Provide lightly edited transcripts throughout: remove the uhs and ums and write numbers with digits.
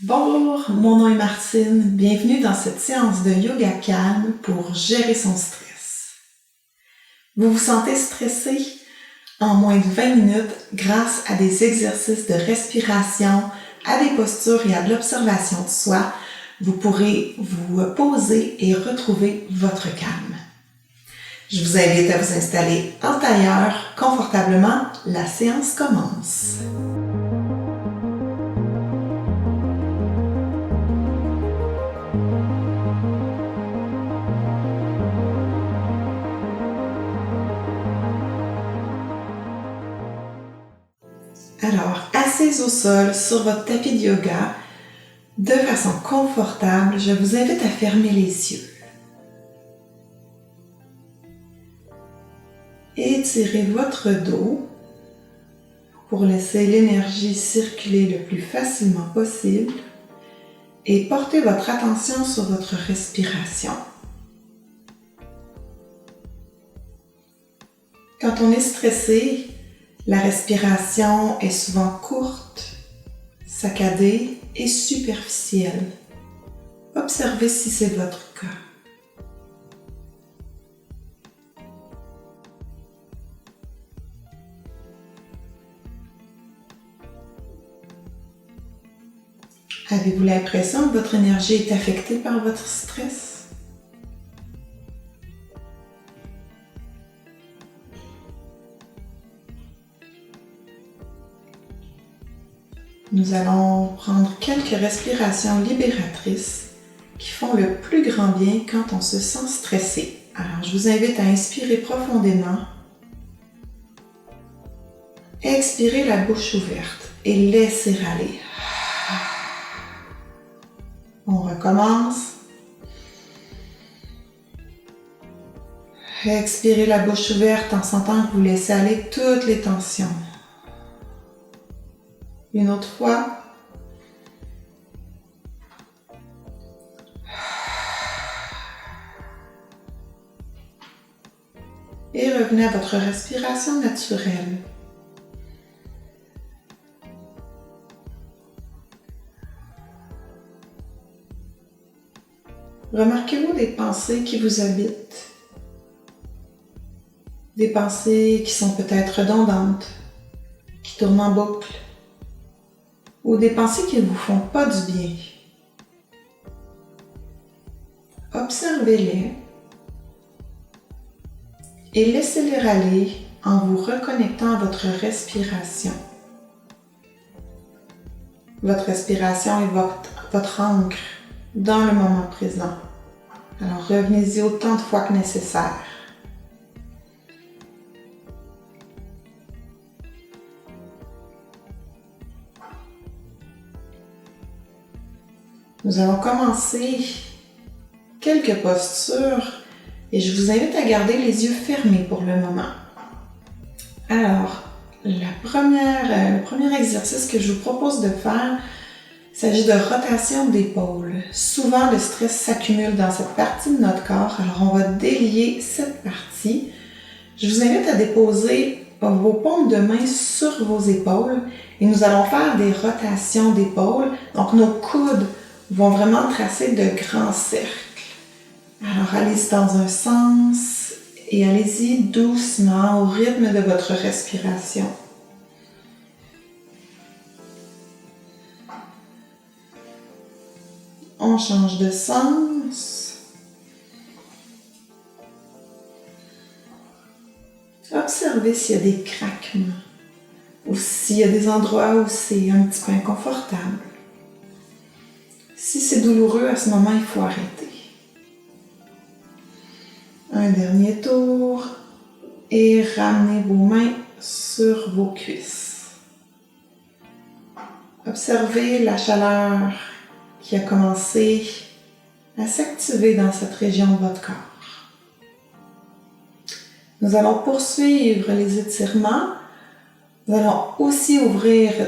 Bonjour, mon nom est Martine. Bienvenue dans cette séance de yoga calme pour gérer son stress. Vous vous sentez stressé? En moins de 20 minutes, grâce à des exercices de respiration, à des postures et à de l'observation de soi, vous pourrez vous poser et retrouver votre calme. Je vous invite à vous installer en tailleur confortablement. La séance commence. Alors, assise au sol sur votre tapis de yoga, de façon confortable, je vous invite à fermer les yeux. Étirez votre dos pour laisser l'énergie circuler le plus facilement possible et portez votre attention sur votre respiration. Quand on est stressé, la respiration est souvent courte, saccadée et superficielle. Observez si c'est votre cas. Avez-vous l'impression que votre énergie est affectée par votre stress? Nous allons prendre quelques respirations libératrices qui font le plus grand bien quand on se sent stressé. Alors, je vous invite à inspirer profondément. Expirez la bouche ouverte et laissez aller. On recommence. Expirez la bouche ouverte en sentant que vous laissez aller toutes les tensions. Une autre fois. Et revenez à votre respiration naturelle. Remarquez-vous des pensées qui vous habitent, des pensées qui sont peut-être redondantes, qui tournent en boucle, ou des pensées qui ne vous font pas du bien. Observez-les et laissez-les aller en vous reconnectant à votre respiration. Votre respiration est votre ancre dans le moment présent. Alors revenez-y autant de fois que nécessaire. Nous allons commencer quelques postures et je vous invite à garder les yeux fermés pour le moment. Alors, le premier exercice que je vous propose de faire, il s'agit de rotation d'épaule. Souvent, le stress s'accumule dans cette partie de notre corps, alors on va délier cette partie. Je vous invite à déposer vos paumes de main sur vos épaules et nous allons faire des rotations d'épaule. Donc, nos coudes vont vraiment tracer de grands cercles. Alors, allez-y dans un sens et allez-y doucement au rythme de votre respiration. On change de sens. Observez s'il y a des craquements ou s'il y a des endroits où c'est un petit peu inconfortable. Si c'est douloureux, à ce moment, il faut arrêter. Un dernier tour et ramenez vos mains sur vos cuisses. Observez la chaleur qui a commencé à s'activer dans cette région de votre corps. Nous allons poursuivre les étirements. Nous allons aussi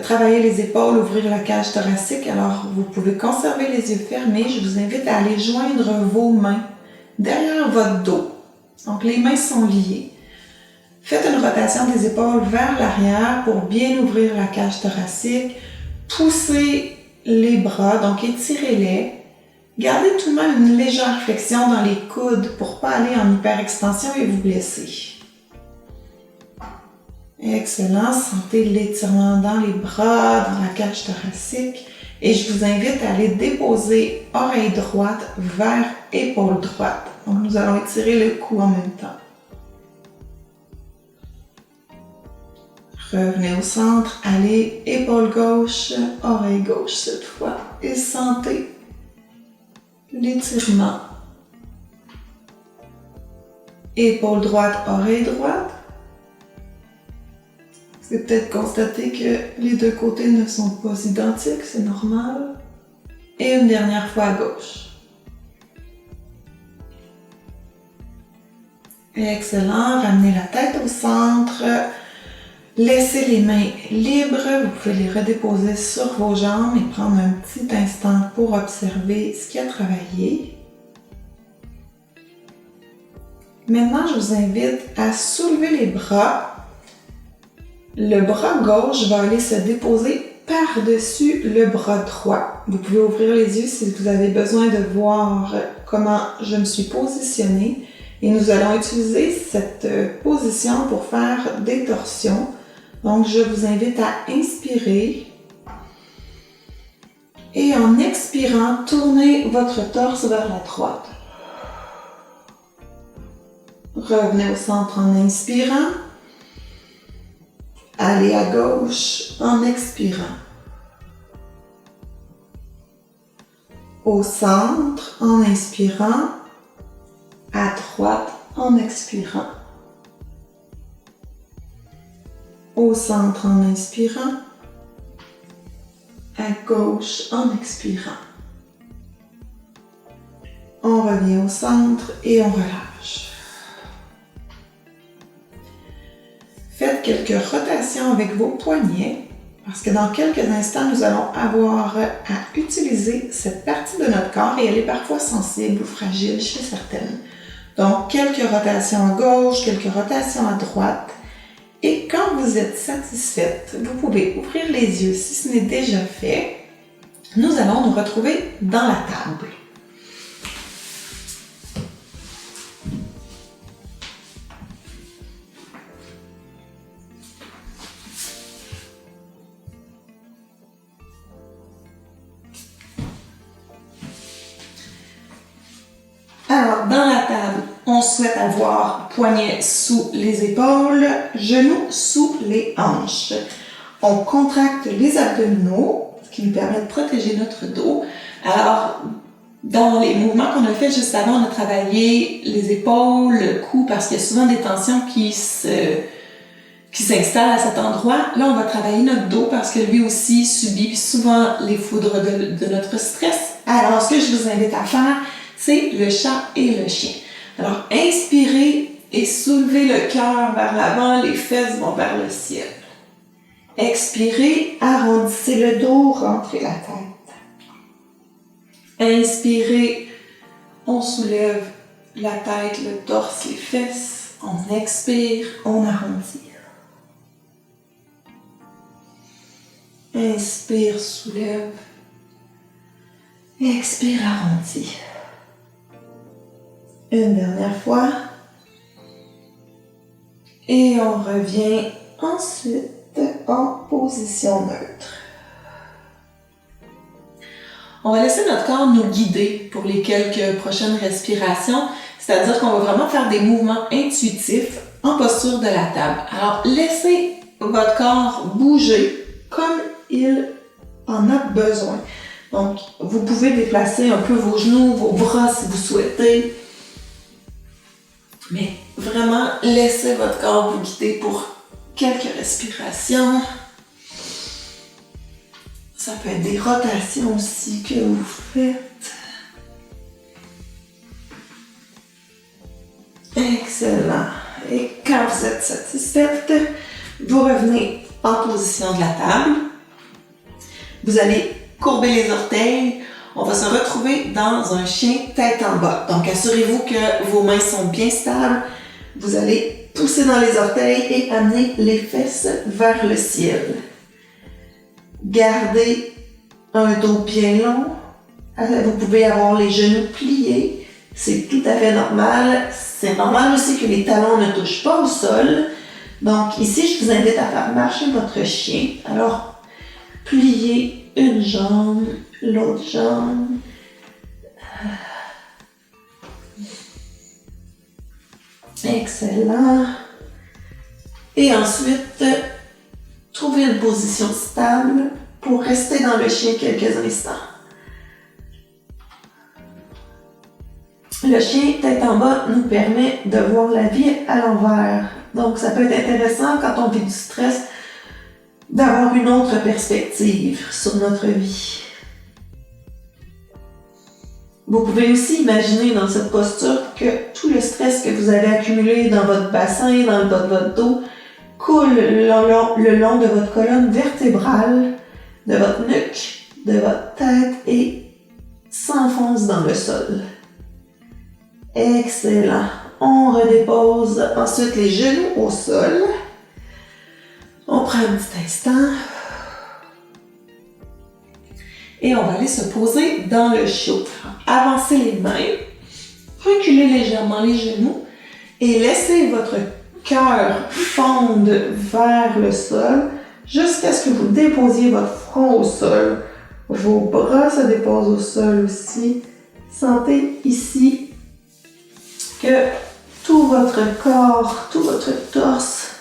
travailler les épaules, ouvrir la cage thoracique. Alors, vous pouvez conserver les yeux fermés. Je vous invite à aller joindre vos mains derrière votre dos. Donc, les mains sont liées. Faites une rotation des épaules vers l'arrière pour bien ouvrir la cage thoracique. Poussez les bras, donc étirez-les. Gardez tout de même une légère flexion dans les coudes pour ne pas aller en hyperextension et vous blesser. Excellent, sentez l'étirement dans les bras, dans la cage thoracique. Et je vous invite à aller déposer oreille droite vers épaule droite. Donc nous allons étirer le cou en même temps. Revenez au centre, allez, épaule gauche, oreille gauche cette fois. Et sentez l'étirement. Épaule droite, oreille droite. Vous avez peut-être constaté que les deux côtés ne sont pas identiques, c'est normal. Et une dernière fois à gauche. Excellent, ramenez la tête au centre. Laissez les mains libres, vous pouvez les redéposer sur vos jambes et prendre un petit instant pour observer ce qui a travaillé. Maintenant, je vous invite à soulever les bras. Le bras gauche va aller se déposer par-dessus le bras droit. Vous pouvez ouvrir les yeux si vous avez besoin de voir comment je me suis positionnée. Et nous allons utiliser cette position pour faire des torsions. Donc, je vous invite à inspirer. Et en expirant, tournez votre torse vers la droite. Revenez au centre en inspirant. Allez à gauche en expirant. Au centre en inspirant. À droite en expirant. Au centre en inspirant. À gauche en expirant. On revient au centre et on relâche. Faites quelques rotations avec vos poignets parce que dans quelques instants, nous allons avoir à utiliser cette partie de notre corps et elle est parfois sensible ou fragile chez certaines. Donc, quelques rotations à gauche, quelques rotations à droite. Et quand vous êtes satisfaite, vous pouvez ouvrir les yeux si ce n'est déjà fait. Nous allons nous retrouver dans la table. Alors, dans la table, on souhaite avoir poignets sous les épaules, genoux sous les hanches. On contracte les abdominaux, ce qui nous permet de protéger notre dos. Alors, dans les mouvements qu'on a fait juste avant, on a travaillé les épaules, le cou, parce qu'il y a souvent des tensions qui s'installent à cet endroit. Là, on va travailler notre dos parce que lui aussi subit souvent les foudres de notre stress. Alors, ce que je vous invite à faire, c'est le chat et le chien. Alors, inspirez et soulevez le cœur vers l'avant, les fesses vont vers le ciel. Expirez, arrondissez le dos, rentrez la tête. Inspirez, on soulève la tête, le torse, les fesses. On expire, on arrondit. Inspire, soulève. Expire, arrondis. Une dernière fois. Et on revient ensuite en position neutre. On va laisser notre corps nous guider pour les quelques prochaines respirations, c'est-à-dire qu'on va vraiment faire des mouvements intuitifs en posture de la table. Alors, laissez votre corps bouger comme il en a besoin. Donc, vous pouvez déplacer un peu vos genoux, vos bras si vous souhaitez. Mais vraiment, laissez votre corps vous guider pour quelques respirations. Ça peut être des rotations aussi que vous faites. Excellent. Et quand vous êtes satisfaite, vous revenez en position de la table. Vous allez courber les orteils. On va se retrouver dans un chien tête en bas. Donc, assurez-vous que vos mains sont bien stables. Vous allez pousser dans les orteils et amener les fesses vers le ciel. Gardez un dos bien long. Vous pouvez avoir les genoux pliés. C'est tout à fait normal. C'est normal aussi que les talons ne touchent pas au sol. Donc ici, je vous invite à faire marcher votre chien. Alors, pliez une jambe, l'autre jambe. Excellent. Et ensuite, trouvez une position stable pour rester dans le chien quelques instants. Le chien tête en bas nous permet de voir la vie à l'envers. Donc, ça peut être intéressant quand on vit du stress d'avoir une autre perspective sur notre vie. Vous pouvez aussi imaginer dans cette posture que tout le stress que vous avez accumulé dans votre bassin, dans le bas de votre dos, coule le long de votre colonne vertébrale, de votre nuque, de votre tête et s'enfonce dans le sol. Excellent. On redépose ensuite les genoux au sol. On prend un petit instant. Et on va aller se poser dans le chiot. Avancez les mains, reculez légèrement les genoux et laissez votre cœur fondre vers le sol jusqu'à ce que vous déposiez votre front au sol. Vos bras se déposent au sol aussi. Sentez ici que tout votre corps, tout votre torse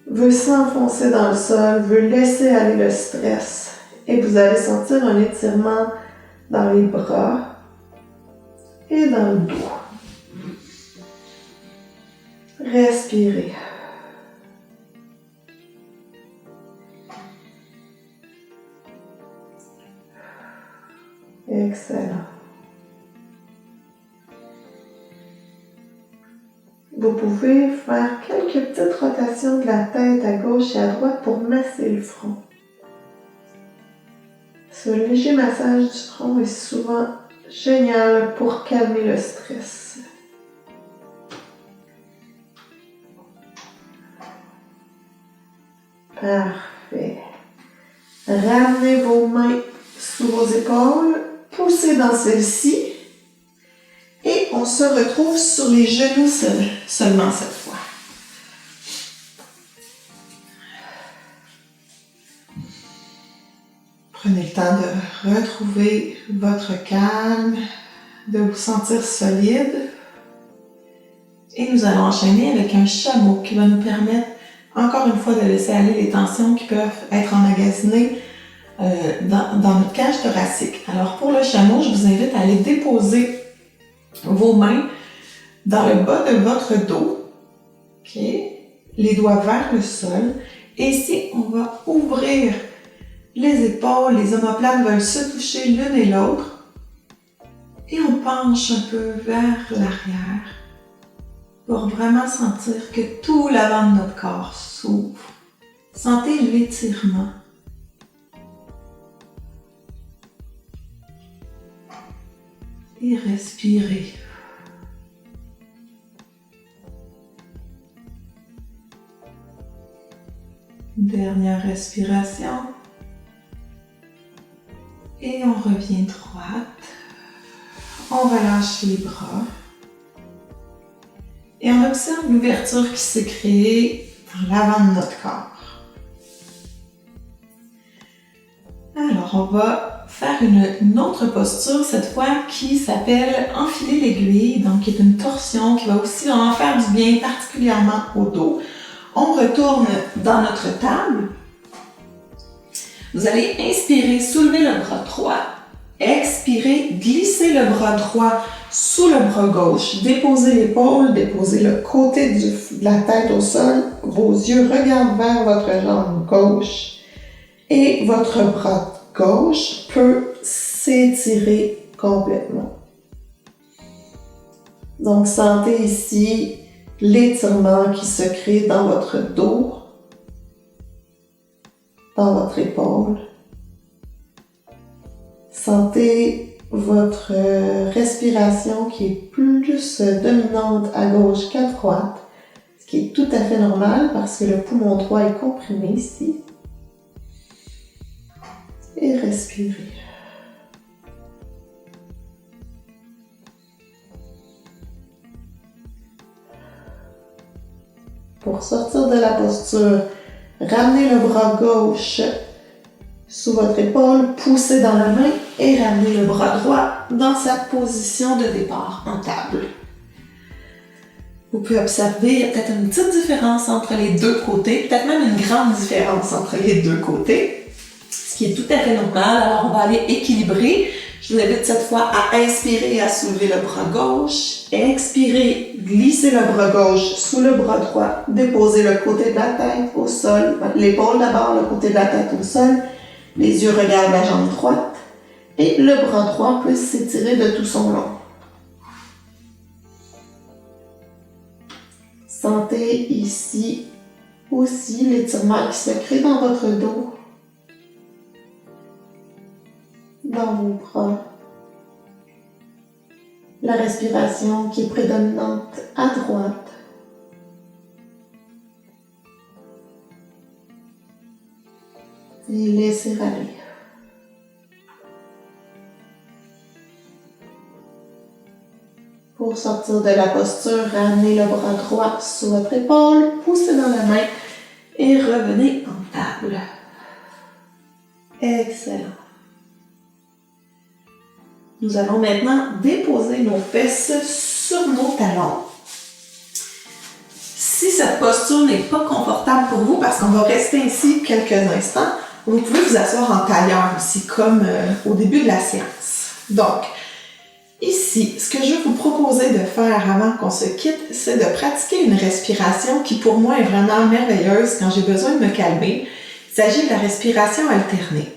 veut s'enfoncer dans le sol, veut laisser aller le stress. Et vous allez sentir un étirement dans les bras et dans le dos. Respirez. Excellent. Vous pouvez faire quelques petites rotations de la tête à gauche et à droite pour masser le front. Ce léger massage du front est souvent génial pour calmer le stress. Parfait. Ramenez vos mains sous vos épaules, poussez dans celle-ci et on se retrouve sur les genoux seulement cette fois. Prenez le temps de retrouver votre calme, de vous sentir solide. Et nous allons enchaîner avec un chameau qui va nous permettre, encore une fois, de laisser aller les tensions qui peuvent être emmagasinées dans notre cage thoracique. Alors pour le chameau, je vous invite à aller déposer vos mains dans le bas de votre dos. Okay. Les doigts vers le sol. Et ici, on va ouvrir les épaules, les omoplates veulent se toucher l'une et l'autre. Et on penche un peu vers l'arrière pour vraiment sentir que tout l'avant de notre corps s'ouvre. Sentez l'étirement. Et respirez. Dernière respiration. Et on revient droite. On relâche les bras. Et on observe l'ouverture qui s'est créée dans l'avant de notre corps. Alors, on va faire une autre posture, cette fois, qui s'appelle enfiler l'aiguille, donc qui est une torsion qui va aussi vraiment faire du bien, particulièrement au dos. On retourne dans notre table. Vous allez inspirer, soulever le bras droit. Expirez, glissez le bras droit sous le bras gauche. Déposez l'épaule, déposez le côté de la tête au sol. Vos yeux regardent vers votre jambe gauche. Et votre bras gauche peut s'étirer complètement. Donc, sentez ici l'étirement qui se crée dans votre dos, dans votre épaule. Sentez votre respiration qui est plus dominante à gauche qu'à droite, ce qui est tout à fait normal parce que le poumon droit est comprimé ici. et respirez. Pour sortir de la posture, ramenez le bras gauche sous votre épaule, poussez dans la main et ramenez le bras droit dans sa position de départ en table. Vous pouvez observer, il y a peut-être une petite différence entre les deux côtés, peut-être même une grande différence entre les deux côtés, ce qui est tout à fait normal. Alors on va aller équilibrer. Je vous invite cette fois à inspirer, à soulever le bras gauche, expirer, glisser le bras gauche sous le bras droit, déposer le côté de la tête au sol, l'épaule d'abord, le côté de la tête au sol, les yeux regardent la jambe droite et le bras droit peut s'étirer de tout son long. Sentez ici aussi l'étirement qui se crée dans votre dos, dans vos bras. La respiration qui est prédominante à droite. Et laissez aller. Pour sortir de la posture, ramenez le bras droit sous votre épaule, poussez dans la main et revenez en table. Excellent. Nous allons maintenant déposer nos fesses sur nos talons. Si cette posture n'est pas confortable pour vous, parce qu'on va rester ainsi quelques instants, vous pouvez vous asseoir en tailleur aussi, comme au début de la séance. Donc, ici, ce que je vais vous proposer de faire avant qu'on se quitte, c'est de pratiquer une respiration qui pour moi est vraiment merveilleuse quand j'ai besoin de me calmer. Il s'agit de la respiration alternée.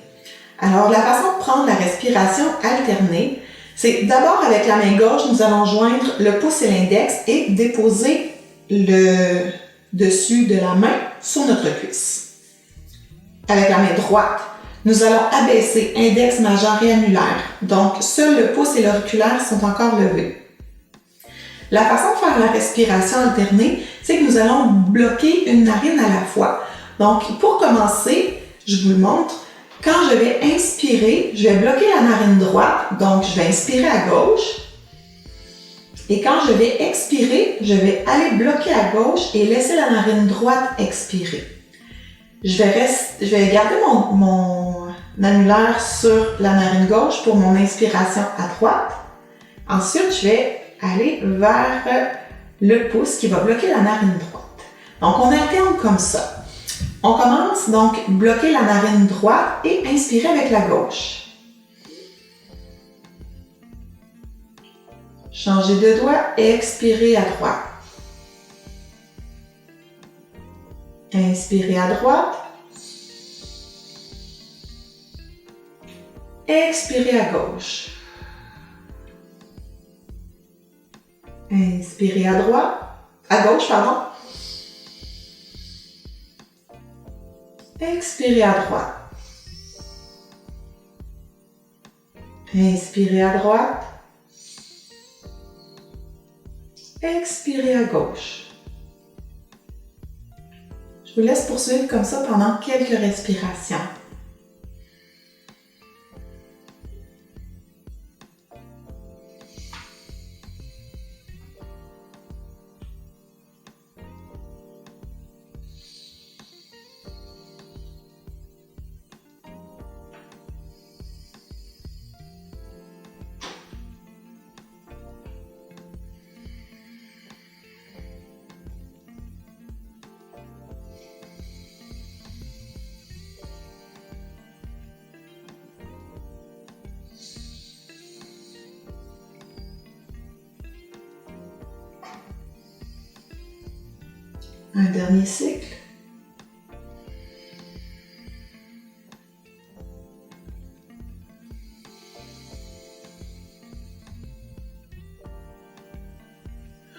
Alors, la façon de prendre la respiration alternée, c'est d'abord avec la main gauche, nous allons joindre le pouce et l'index et déposer le dessus de la main sur notre cuisse. Avec la main droite, nous allons abaisser index majeur et annulaire. Donc, seuls le pouce et l'auriculaire sont encore levés. La façon de faire la respiration alternée, c'est que nous allons bloquer une narine à la fois. Donc, pour commencer, je vous le montre. Quand je vais inspirer, je vais bloquer la narine droite, donc je vais inspirer à gauche. Et quand je vais expirer, je vais aller bloquer à gauche et laisser la narine droite expirer. Je vais garder mon annulaire sur la narine gauche pour mon inspiration à droite. Ensuite, je vais aller vers le pouce qui va bloquer la narine droite. Donc, on alterne comme ça. On commence donc bloquer la narine droite et inspirer avec la gauche. Changez de doigt et expirez à droite. Inspirez à droite. Expirez à gauche. Inspirez à droite. À gauche, pardon. Expirez à droite. Inspirez à droite. Expirez à gauche. Je vous laisse poursuivre comme ça pendant quelques respirations. Un dernier cycle.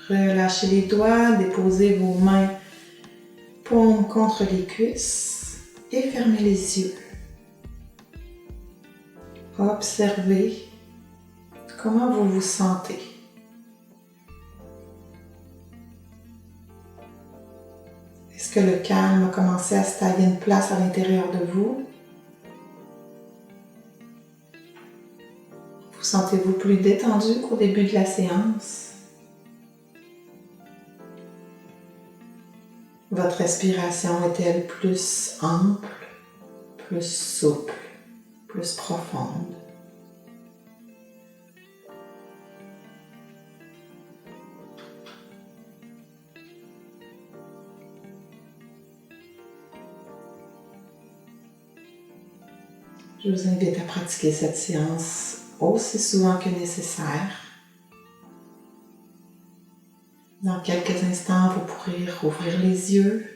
Relâchez les doigts, déposez vos mains paumes contre les cuisses et fermez les yeux. Observez comment vous vous sentez. Est-ce que le calme a commencé à se tailler une place à l'intérieur de vous? Vous sentez-vous plus détendu qu'au début de la séance? Votre respiration est-elle plus ample, plus souple, plus profonde? Je vous invite à pratiquer cette séance aussi souvent que nécessaire. Dans quelques instants, vous pourrez rouvrir les yeux,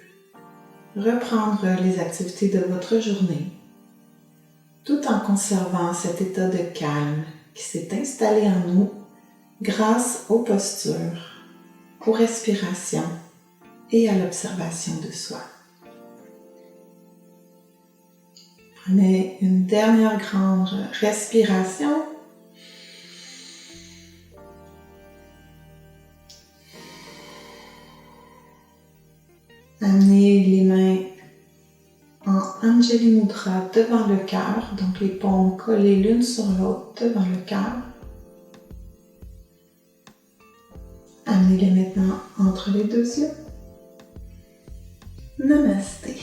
reprendre les activités de votre journée, tout en conservant cet état de calme qui s'est installé en nous grâce aux postures, aux respirations et à l'observation de soi. Prenez une dernière grande respiration. Amenez les mains en Anjali Mudra devant le cœur, donc les paumes collées l'une sur l'autre devant le cœur. Amenez-les maintenant entre les deux yeux. Namasté.